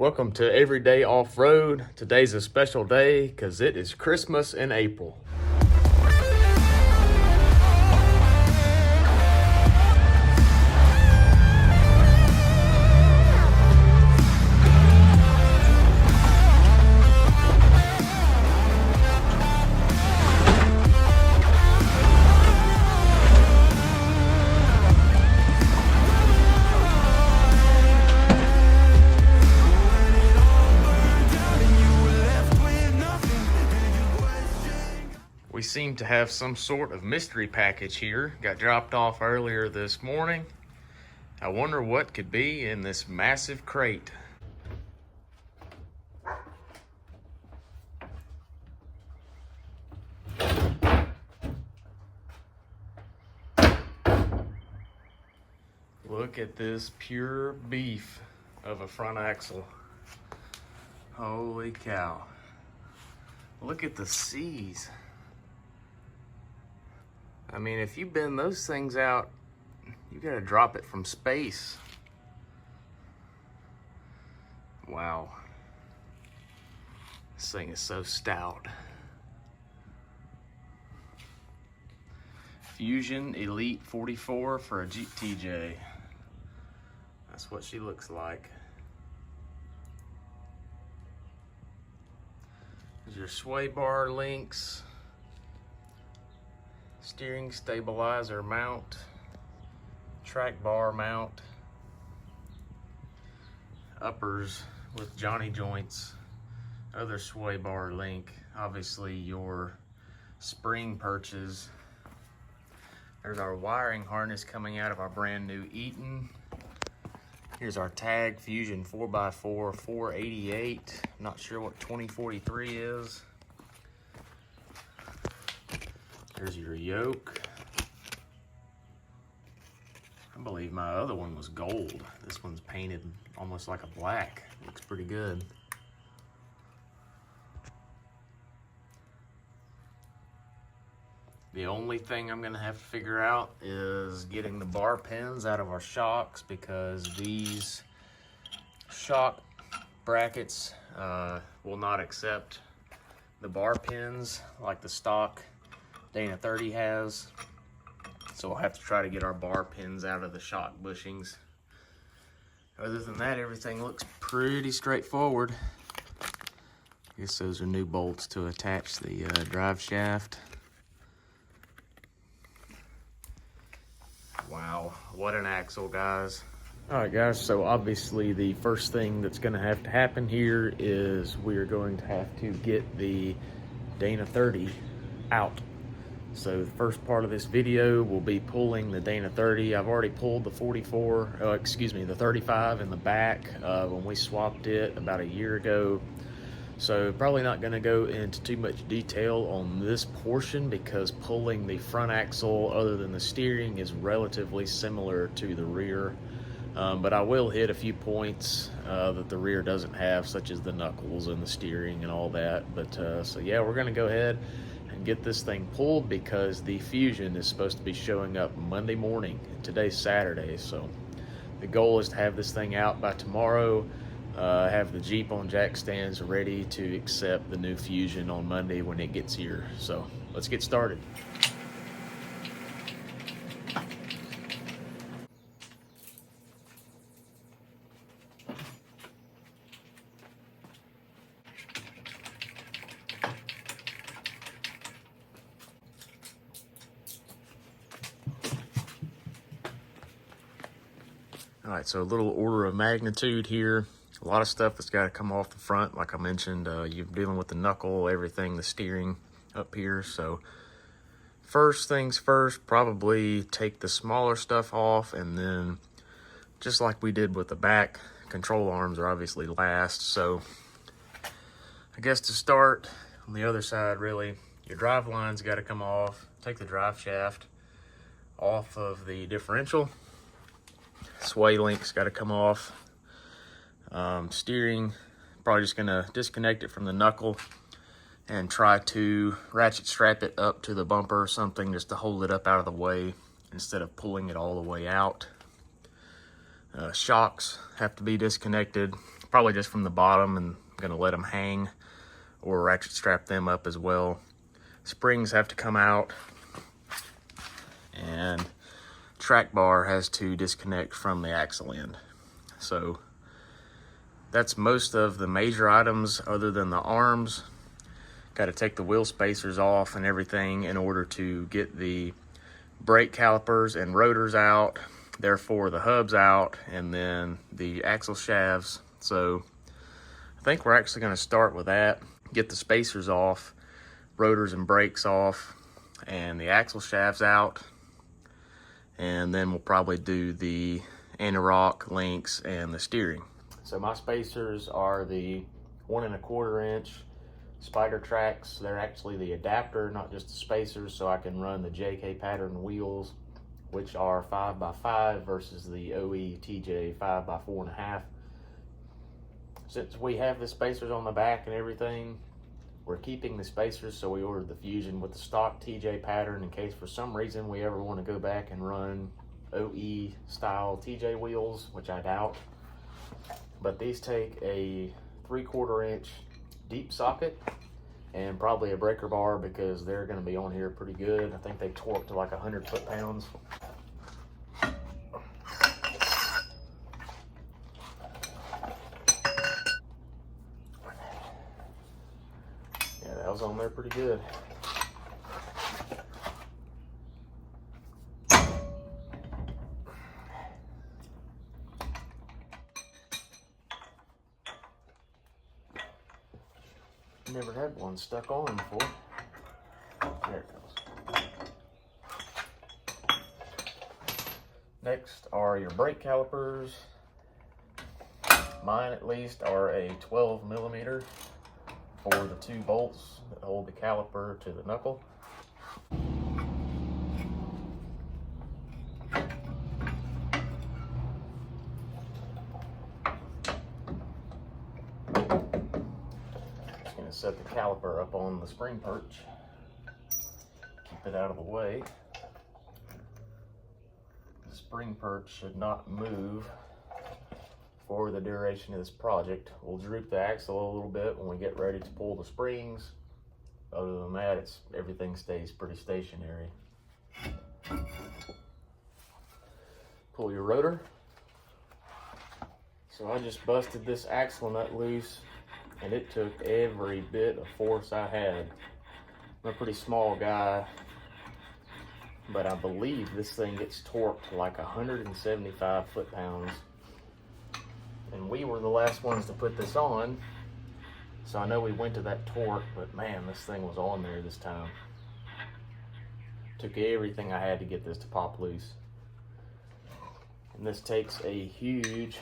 Welcome to Everyday Off-Road. Today's a special day because it is Christmas in April. We seem to have some sort of mystery package here. Got dropped off earlier this morning. I wonder what could be in this massive crate. Look at this pure beef of a front axle. Holy cow. Look at the C's. I mean, if you bend those things out, you gotta drop it from space. Wow. This thing is so stout. Fusion Elite 44 for a Jeep TJ. That's what she looks like. There's your sway bar links. Steering stabilizer mount, track bar mount, uppers with Johnny joints, other sway bar link, obviously your spring perches. There's our wiring harness coming out of our brand new Eaton. Here's our tag, Fusion 4x4 488. Not sure what 2043 is. There's your yoke. I believe my other one was gold. This one's painted almost like a black. Looks pretty good. The only thing I'm gonna have to figure out is getting the bar pins out of our shocks, because these shock brackets will not accept the bar pins like the stock Dana 30 has, so we'll have to try to get our bar pins out of the shock bushings. Other than that, everything looks pretty straightforward. I guess those are new bolts to attach the drive shaft. Wow, what an axle, guys. All right, guys, so obviously the first thing that's gonna have to happen here is we are going to have to get the Dana 30 out. So the first part of this video will be pulling the Dana 30. I've already pulled the the 35 in the back when we swapped it about a year ago. So probably not gonna go into too much detail on this portion, because pulling the front axle other than the steering is relatively similar to the rear. But I will hit a few points that the rear doesn't have, such as the knuckles and the steering and all that. But so yeah, we're gonna go ahead and get this thing pulled, because the Fusion is supposed to be showing up Monday morning. Today's Saturday, so the goal is to have this thing out by tomorrow, have the Jeep on jack stands ready to accept the new Fusion on Monday when it gets here. So let's get started. All right, so a little order of magnitude here. A lot of stuff that's got to come off the front. Like I mentioned, you're dealing with the knuckle, everything, the steering up here. So first things first, probably take the smaller stuff off, and then just like we did with the back, control arms are obviously last. So I guess to start, on the other side, really, your drive line's got to come off. Take the drive shaft off of the differential. Sway link's got to come off. Steering, probably just gonna disconnect it from the knuckle and try to ratchet strap it up to the bumper or something, just to hold it up out of the way instead of pulling it all the way out. Shocks have to be disconnected. probably just from the bottom, and I'm gonna let them hang or ratchet strap them up as well. Springs have to come out, and track bar has to disconnect from the axle end. So that's most of the major items other than the arms. Got to take the wheel spacers off and everything in order to get the brake calipers and rotors out, therefore the hubs out, and then the axle shafts. So I think we're actually going to start with that, get the spacers off, rotors and brakes off, and the axle shafts out, and then we'll probably do the anti-rock links and the steering. So my spacers are the 1 1/4 inch spider tracks. They're actually the adapter, not just the spacers, so I can run the JK pattern wheels, which are 5x5 versus the OE TJ 5x4.5. Since we have the spacers on the back and everything, we're keeping the spacers, so we ordered the Fusion with the stock TJ pattern in case for some reason we ever want to go back and run OE style TJ wheels, which I doubt. But these take a 3/4 inch deep socket and probably a breaker bar because they're going to be on here pretty good. I think they torque to like 100 foot-pounds. Yeah, that was on there pretty good. Never had one stuck on before. There it goes. Next are your brake calipers. Mine at least are a 12mm for the 2 bolts that hold the caliper to the knuckle. Set the caliper up on the spring perch, keep it out of the way. The spring perch should not move for the duration of this project. We'll droop the axle a little bit when we get ready to pull the springs. Other than that, everything stays pretty stationary. Pull your rotor. So I just busted this axle nut loose, and it took every bit of force I had. I'm a pretty small guy, but I believe this thing gets torqued like 175 foot-pounds. And we were the last ones to put this on, so I know we went to that torque, but man, this thing was on there this time. Took everything I had to get this to pop loose. And this takes a huge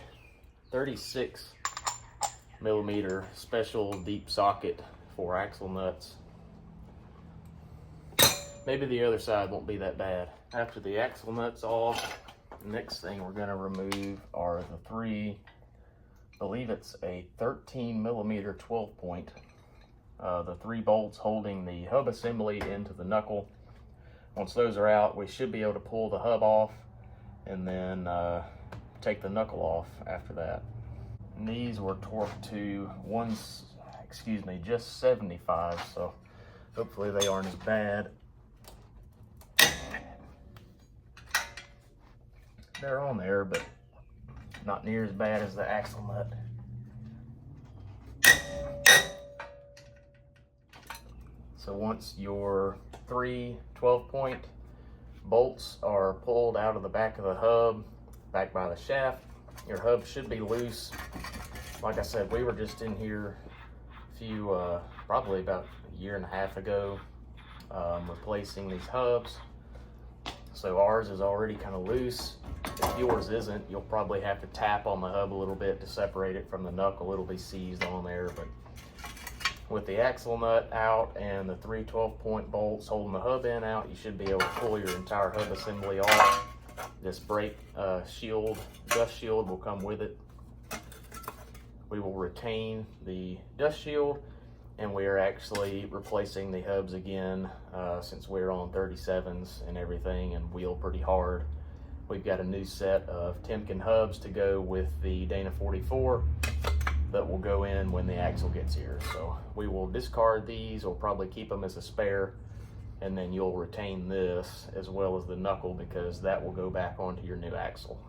36mm special deep socket for axle nuts. Maybe the other side won't be that bad. After the axle nuts off, the next thing we're gonna remove are the 3, I believe it's a 13mm 12-point. The 3 bolts holding the hub assembly into the knuckle. Once those are out, we should be able to pull the hub off and then take the knuckle off after that. And these were torqued to just 75, so hopefully they aren't as bad. They're on there, but not near as bad as the axle nut. So once your 3 12-point bolts are pulled out of the back of the hub, back by the shaft, your hub should be loose. Like I said, we were just in here probably about a year and a half ago, replacing these hubs. So ours is already kind of loose. If yours isn't, you'll probably have to tap on the hub a little bit to separate it from the knuckle. It'll be seized on there, but with the axle nut out and the 3 12-point bolts holding the hub end out, you should be able to pull your entire hub assembly off. This brake dust shield will come with it. We will retain the dust shield, and we are actually replacing the hubs again since we're on 37s and everything and wheel pretty hard. We've got a new set of Timken hubs to go with the Dana 44. that will go in when the axle gets here. So we will discard these, or probably keep them as a spare, and then you'll retain this as well as the knuckle, because that will go back onto your new axle.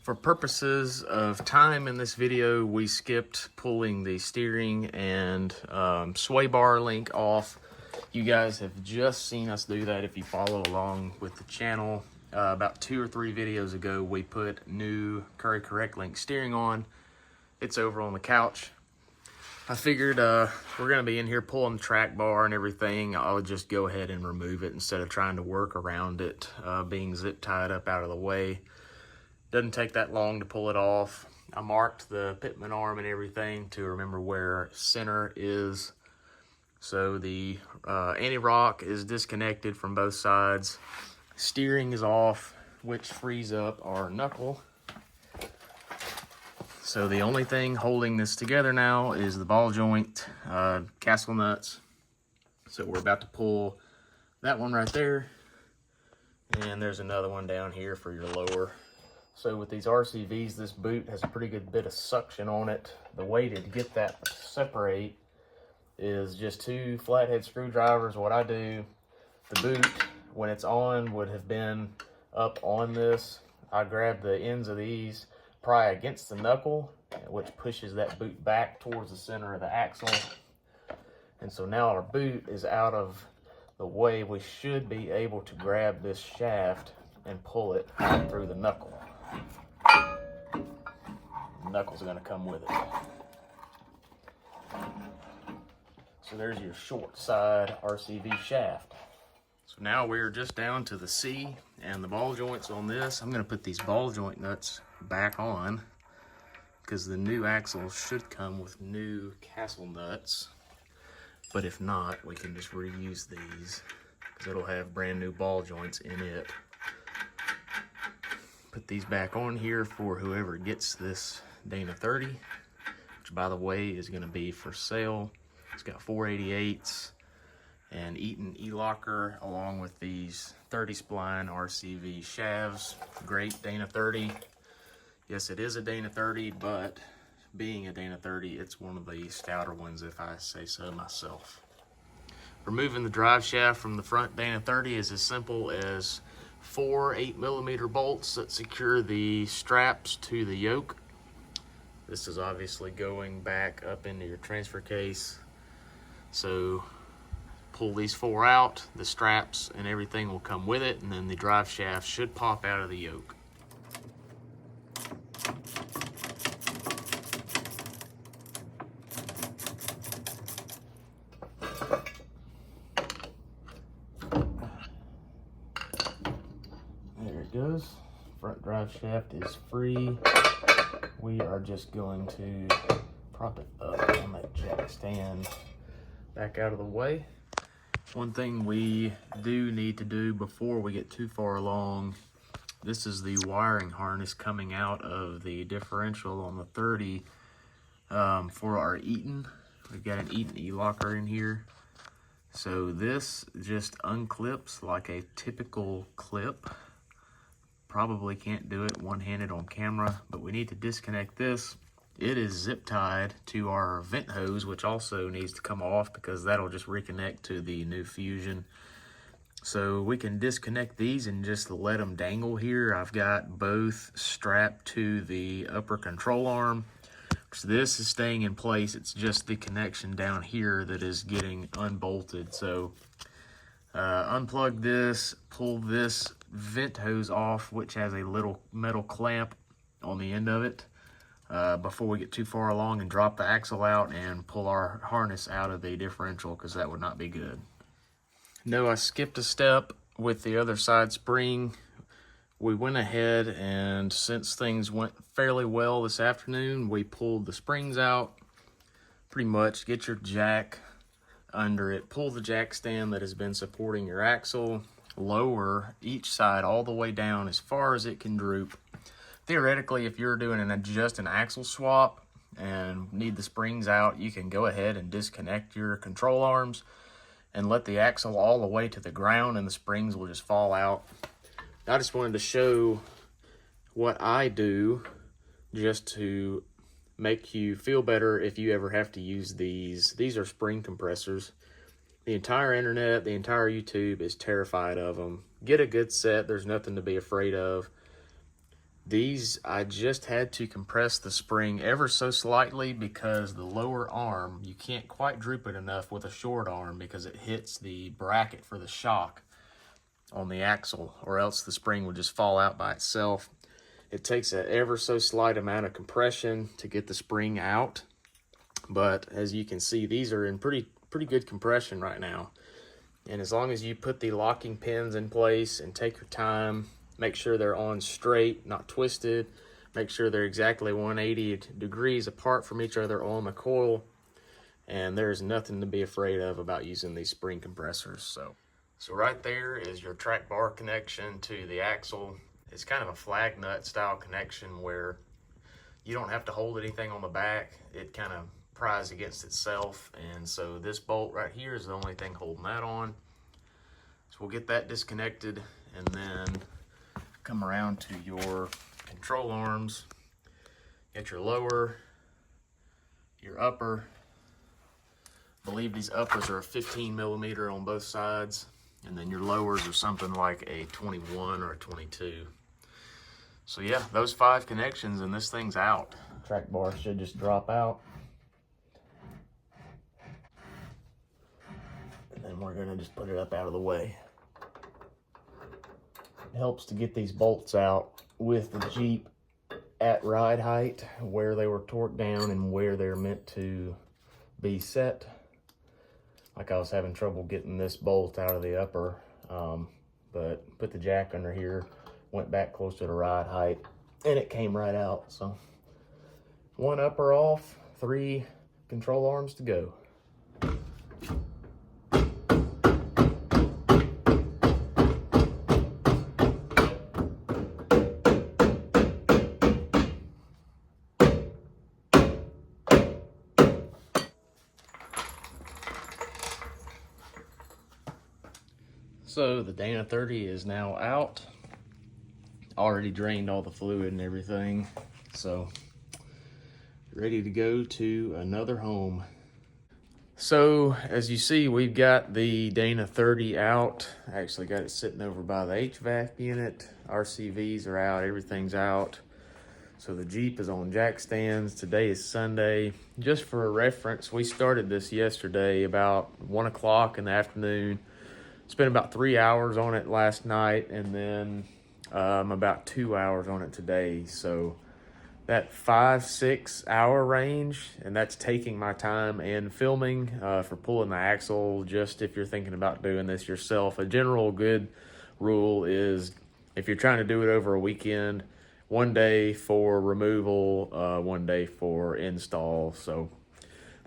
For purposes of time in this video, we skipped pulling the steering and sway bar link off. You guys have just seen us do that if you follow along with the channel. About 2 or 3 videos ago, we put new Curry Correct link steering on. It's over on the couch. I figured we're gonna be in here pulling the track bar and everything. I'll just go ahead and remove it instead of trying to work around it being zip tied up out of the way. Doesn't take that long to pull it off. I marked the pitman arm and everything to remember where center is. So the anti-rock is disconnected from both sides. Steering is off, which frees up our knuckle. So the only thing holding this together now is the ball joint, castle nuts. So we're about to pull that one right there. And there's another one down here for your lower. So with these RCVs, this boot has a pretty good bit of suction on it. The way to get that to separate is just 2 flathead screwdrivers. What I do, the boot, when it's on, would have been up on this. I grab the ends of these, pry against the knuckle, which pushes that boot back towards the center of the axle. And so now our boot is out of the way. We should be able to grab this shaft and pull it through the knuckle. The knuckle's going to come with it. So there's your short side RCV shaft. So now we're just down to the C and the ball joints on this. I'm going to put these ball joint nuts back on because the new axle should come with new castle nuts. But if not, we can just reuse these because it'll have brand new ball joints in it. Put these back on here for whoever gets this Dana 30, which by the way is going to be for sale. It's got 488s and Eaton E-locker along with these 30 spline RCV shafts. Great Dana 30. Yes, it is a Dana 30, but being a Dana 30, it's one of the stouter ones if I say so myself. Removing the drive shaft from the front Dana 30 is as simple as 4 8mm bolts that secure the straps to the yoke. This is obviously going back up into your transfer case. So pull these 4 out, the straps and everything will come with it, and then the drive shaft should pop out of the yoke. There it goes. Front drive shaft is free. We are just going to prop it up on that jack stand back out of the way. One thing we do need to do before we get too far along, this is the wiring harness coming out of the differential on the 30 for our Eaton. We've got an Eaton E-locker in here. So this just unclips like a typical clip. Probably can't do it one-handed on camera, but we need to disconnect this. It is zip tied to our vent hose, which also needs to come off because that'll just reconnect to the new Fusion. So we can disconnect these and just let them dangle here. I've got both strapped to the upper control arm. So this is staying in place. It's just the connection down here that is getting unbolted. So unplug this, pull this vent hose off, which has a little metal clamp on the end of it, before we get too far along, and drop the axle out and pull our harness out of the differential, because that would not be good. No, I skipped a step with the other side spring. We went ahead, and since things went fairly well this afternoon, we pulled the springs out. Pretty much get your jack under it, pull the jack stand that has been supporting your axle, lower each side all the way down as far as it can droop. Theoretically, if you're doing just an axle swap and need the springs out, you can go ahead and disconnect your control arms and let the axle all the way to the ground, and the springs will just fall out. I just wanted to show what I do just to make you feel better if you ever have to use these. These are spring compressors. The entire internet, the entire YouTube is terrified of them. Get a good set. There's nothing to be afraid of. These, I just had to compress the spring ever so slightly because the lower arm, you can't quite droop it enough with a short arm because it hits the bracket for the shock on the axle, or else the spring would just fall out by itself. It takes an ever so slight amount of compression to get the spring out, but as you can see, these are in pretty good compression right now. And as long as you put the locking pins in place and take your time, make sure they're on straight, not twisted, make sure they're exactly 180 degrees apart from each other on the coil, and there's nothing to be afraid of about using these spring compressors. So right there is your track bar connection to the axle. It's kind of a flag nut style connection where you don't have to hold anything on the back. It kind of pries against itself, and so this bolt right here is the only thing holding that on. So we'll get that disconnected and then come around to your control arms. Get your lower, your upper. I believe these uppers are a 15 millimeter on both sides, and then your lowers are something like a 21 or a 22. So yeah, those 5 connections and this thing's out. Track bar should just drop out. And then we're gonna just put it up out of the way. It helps to get these bolts out with the Jeep at ride height, where they were torqued down and where they're meant to be set. Like I was having trouble getting this bolt out of the upper, but put the jack under here, went back closer to ride height, and it came right out. So 1 upper off, 3 control arms to go. So the Dana 30 is now out. Already drained all the fluid and everything. So ready to go to another home. So as you see, we've got the Dana 30 out. I actually got it sitting over by the HVAC unit. RCVs are out, everything's out. So the Jeep is on jack stands. Today is Sunday. Just for a reference, we started this yesterday about 1 o'clock in the afternoon. Spent about 3 hours on it last night, and then about 2 hours on it today. So that 5-6 hour range, and that's taking my time and filming for pulling the axle. Just if you're thinking about doing this yourself, a general good rule is if you're trying to do it over a weekend, 1 day for removal, 1 day for install. So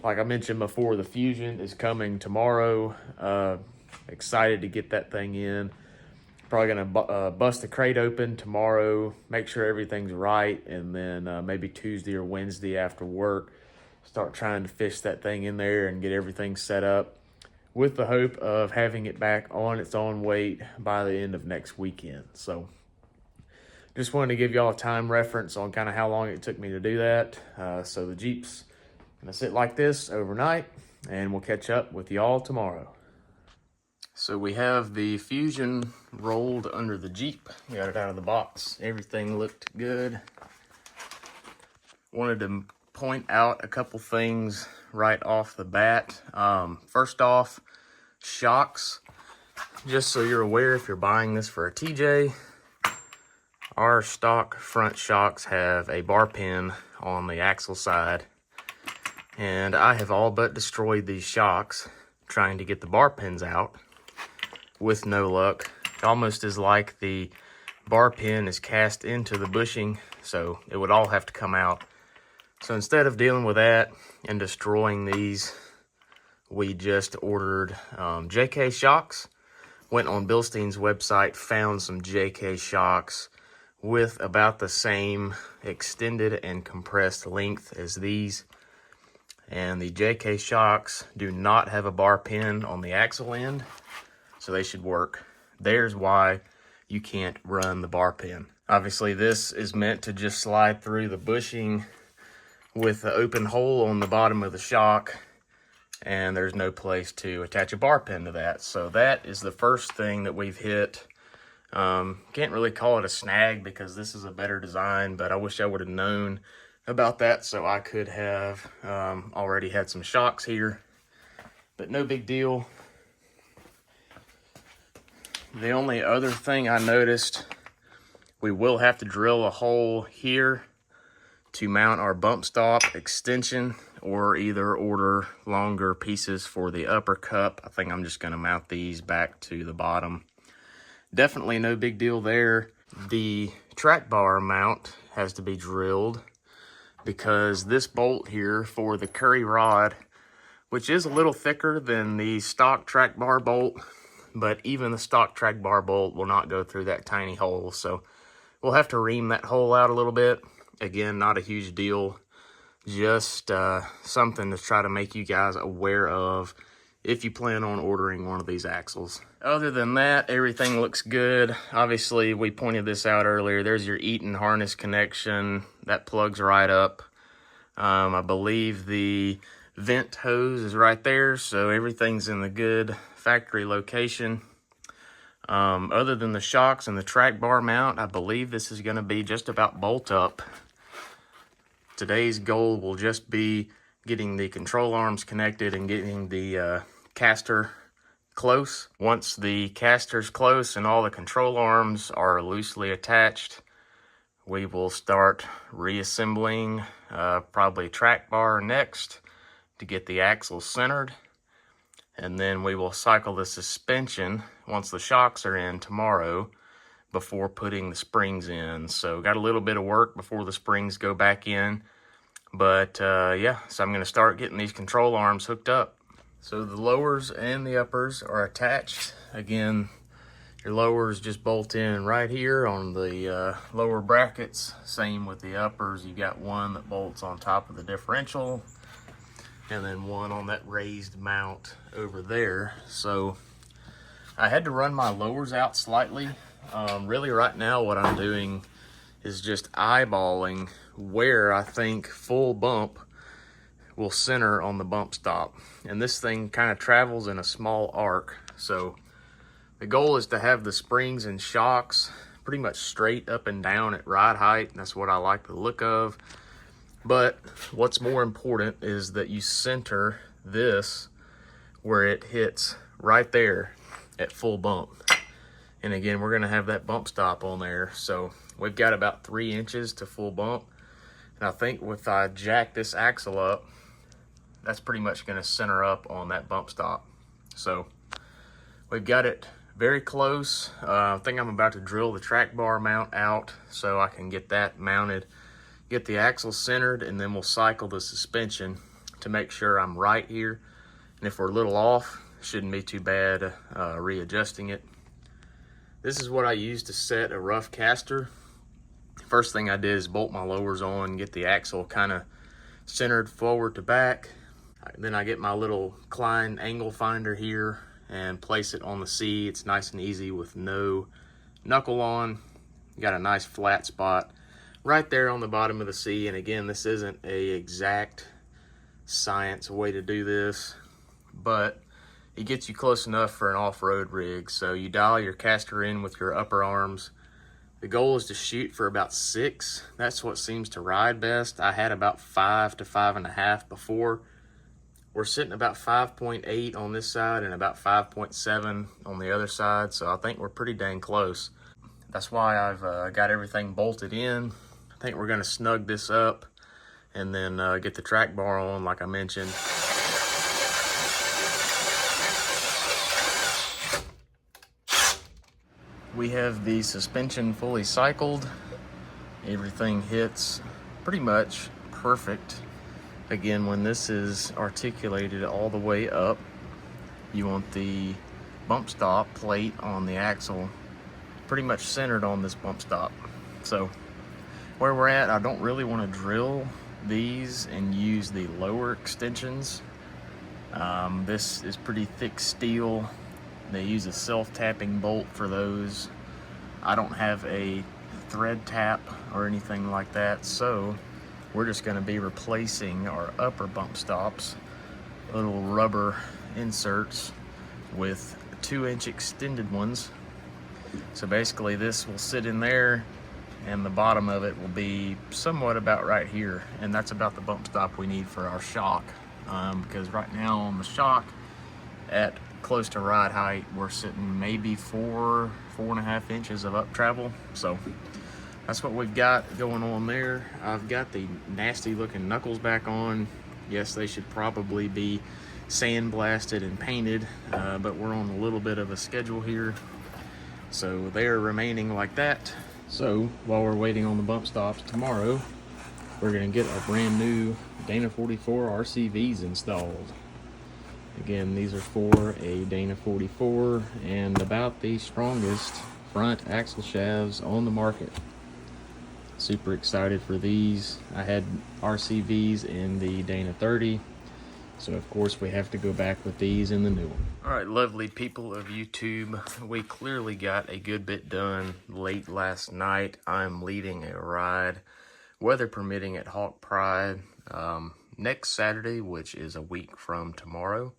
like I mentioned before, the Fusion is coming tomorrow. Excited to get that thing in. Probably gonna bust the crate open tomorrow, make sure everything's right, and then maybe Tuesday or Wednesday after work, start trying to fish that thing in there and get everything set up, with the hope of having it back on its own weight by the end of next weekend. So just wanted to give y'all a time reference on kind of how long it took me to do that. So the Jeep's gonna sit like this overnight, and we'll catch up with y'all tomorrow. So we have the Fusion rolled under the Jeep. Got it out of the box. Everything looked good. Wanted to point out a couple things right off the bat. First off, shocks. Just so you're aware, if you're buying this for a TJ, our stock front shocks have a bar pin on the axle side. And I have all but destroyed these shocks trying to get the bar pins out, with no luck. Almost as like the bar pin is cast into the bushing, so it would all have to come out. So instead of dealing with that and destroying these, we just ordered JK shocks. Went on Bilstein's website, found some JK shocks with about the same extended and compressed length as these. And the JK shocks do not have a bar pin on the axle end, so they should work. There's why you can't run the bar pin. Obviously, this is meant to just slide through the bushing with the open hole on the bottom of the shock, and there's no place to attach a bar pin to that. So that is the first thing that we've hit. Can't really call it a snag because this is a better design, but I wish I would have known about that so I could have already had some shocks here, but no big deal. The only other thing I noticed, we will have to drill a hole here to mount our bump stop extension, or either order longer pieces for the upper cup. I think I'm just going to mount these back to the bottom. Definitely no big deal there. The track bar mount has to be drilled because this bolt here for the curry rod, which is a little thicker than the stock track bar bolt, but even the stock track bar bolt will not go through that tiny hole. So we'll have to ream that hole out a little bit. Again, not a huge deal, just something to try to make you guys aware of if you plan on ordering one of these axles. Other than that, everything looks good. Obviously, we pointed this out earlier. There's your Eaton harness connection. That plugs right up. I believe the vent hose is right there, so everything's in the good factory location. Other than the shocks and the track bar mount, I believe this is going to be just about bolt up. Today's goal will just be getting the control arms connected and getting the caster close. Once the caster's close and all the control arms are loosely attached, we will start reassembling probably track bar next to get the axle centered. And then we will cycle the suspension once the shocks are in tomorrow before putting the springs in. So got a little bit of work before the springs go back in. But yeah, so I'm going to start getting these control arms hooked up. So the lowers and the uppers are attached. Again, your lowers just bolt in right here on the lower brackets. Same with the uppers. You got one that bolts on top of the differential, and then one on that raised mount over there. So I had to run my lowers out slightly. Really right now what I'm doing is just eyeballing where I think full bump will center on the bump stop. And this thing kind of travels in a small arc. So the goal is to have the springs and shocks pretty much straight up and down at ride height. That's what I like the look of. But what's more important is that you center this where it hits right there at full bump. And again, we're gonna have that bump stop on there. So we've got about 3 inches to full bump. And I think if I jack this axle up, that's pretty much gonna center up on that bump stop. So we've got it very close. I think I'm about to drill the track bar mount out so I can get that mounted, get the axle centered, and then we'll cycle the suspension to make sure I'm right here. And if we're a little off, shouldn't be too bad readjusting it. This is what I use to set a rough caster. First thing I did is bolt my lowers on, get the axle kind of centered forward to back. Then I get my little Klein angle finder here and place it on the C. It's nice and easy with no knuckle on. You got a nice flat spot right there on the bottom of the C. And again, this isn't a exact science way to do this, but it gets you close enough for an off-road rig. So you dial your caster in with your upper arms. The goal is to shoot for about 6. That's what seems to ride best. I had about 5 to 5.5 before. We're sitting about 5.8 on this side and about 5.7 on the other side. So I think we're pretty dang close. That's why I've got everything bolted in. I think we're gonna snug this up and then get the track bar on like I mentioned. We have the suspension fully cycled. Everything hits pretty much perfect. Again, when this is articulated all the way up, you want the bump stop plate on the axle pretty much centered on this bump stop. So where we're at, I don't really want to drill these and use the lower extensions. This is pretty thick steel. They use a self-tapping bolt for those. I don't have a thread tap or anything like that, so we're just going to be replacing our upper bump stops, little rubber inserts, with 2-inch extended ones. So basically this will sit in there, and the bottom of it will be somewhat about right here, and that's about the bump stop we need for our shock, because right now on the shock at close to ride height we're sitting maybe 4.5 inches of up travel. So that's what we've got going on there. I've got the nasty looking knuckles back on. Yes, they should probably be sandblasted and painted, but we're on a little bit of a schedule here, so they're remaining like that. So while we're waiting on the bump stops tomorrow, we're gonna get our brand new Dana 44 RCVs installed. Again, these are for a Dana 44 and about the strongest front axle shafts on the market. Super excited for these. I had RCVs in the Dana 30, so of course we have to go back with these in the new one. All right, lovely people of YouTube, we clearly got a good bit done late last night. I'm leading a ride, weather permitting, at Hawk Pride next Saturday, which is a week from tomorrow.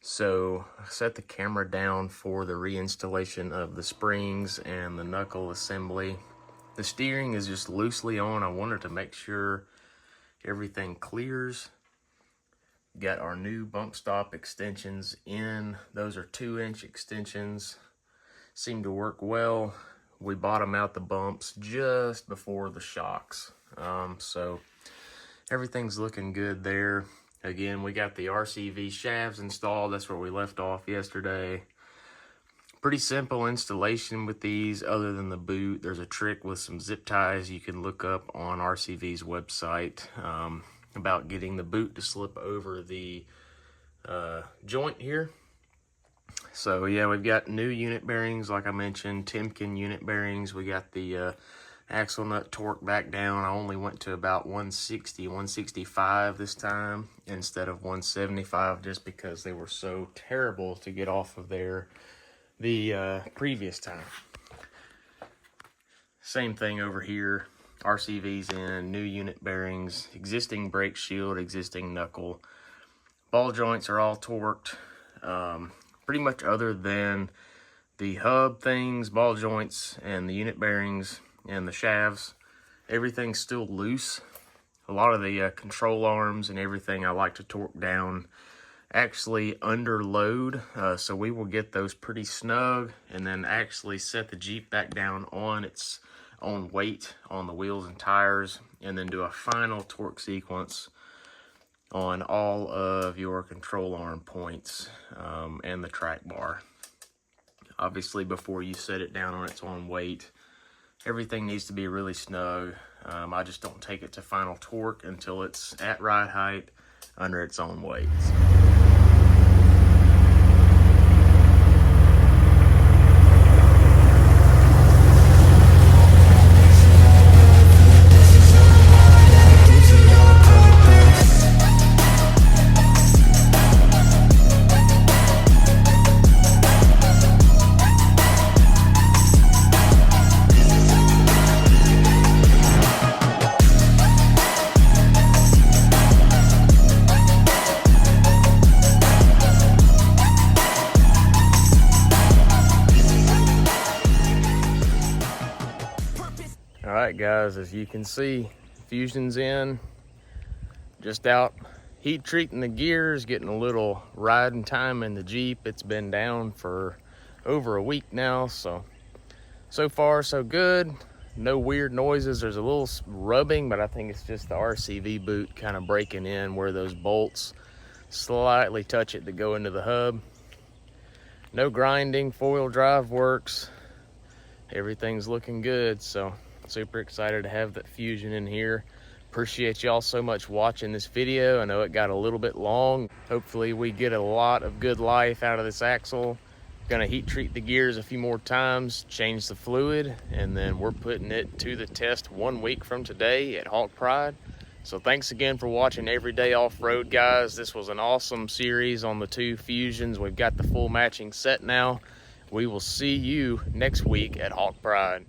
So I set the camera down for the reinstallation of the springs and the knuckle assembly. The steering is just loosely on. I wanted to make sure everything clears. Got our new bump stop extensions in. Those are 2-inch extensions. Seem to work well. We bottom out the bumps just before the shocks. So everything's looking good there. Again, we got the RCV shafts installed. That's where we left off yesterday. Pretty simple installation with these, other than the boot. There's a trick with some zip ties you can look up on RCV's website about getting the boot to slip over the joint here. So yeah, we've got new unit bearings, like I mentioned, Timken unit bearings. We got the axle nut torque back down. I only went to about 160, 165 this time instead of 175, just because they were so terrible to get off of there the previous time. Same thing over here. RCV's in, new unit bearings, existing brake shield, existing knuckle. Ball joints are all torqued. Pretty much other than the hub things, ball joints, and the unit bearings and the shafts, everything's still loose. A lot of the control arms and everything I like to torque down actually under load, so we will get those pretty snug and then actually set the Jeep back down on its own weight on the wheels and tires, and then do a final torque sequence on all of your control arm points and the track bar. Obviously, before you set it down on its own weight, everything needs to be really snug. I just don't take it to final torque until it's at ride height under its own weight. Alright guys, as you can see, fusion's in, just out heat treating the gears, getting a little riding time in the Jeep. It's been down for over a week now, so far so good. No weird noises. There's a little rubbing, but I think it's just the RCV boot kind of breaking in where those bolts slightly touch it to go into the hub. No grinding, 4-wheel drive works. Everything's looking good, so super excited to have that fusion in here. Appreciate y'all so much watching this video. I know it got a little bit long. Hopefully we get a lot of good life out of this axle. Gonna heat treat the gears a few more times, change the fluid, and then we're putting it to the test 1 week from today at Hawk Pride. So thanks again for watching Everyday Off-Road, guys. This was an awesome series on the 2 fusions. We've got the full matching set now. We will see you next week at Hawk Pride.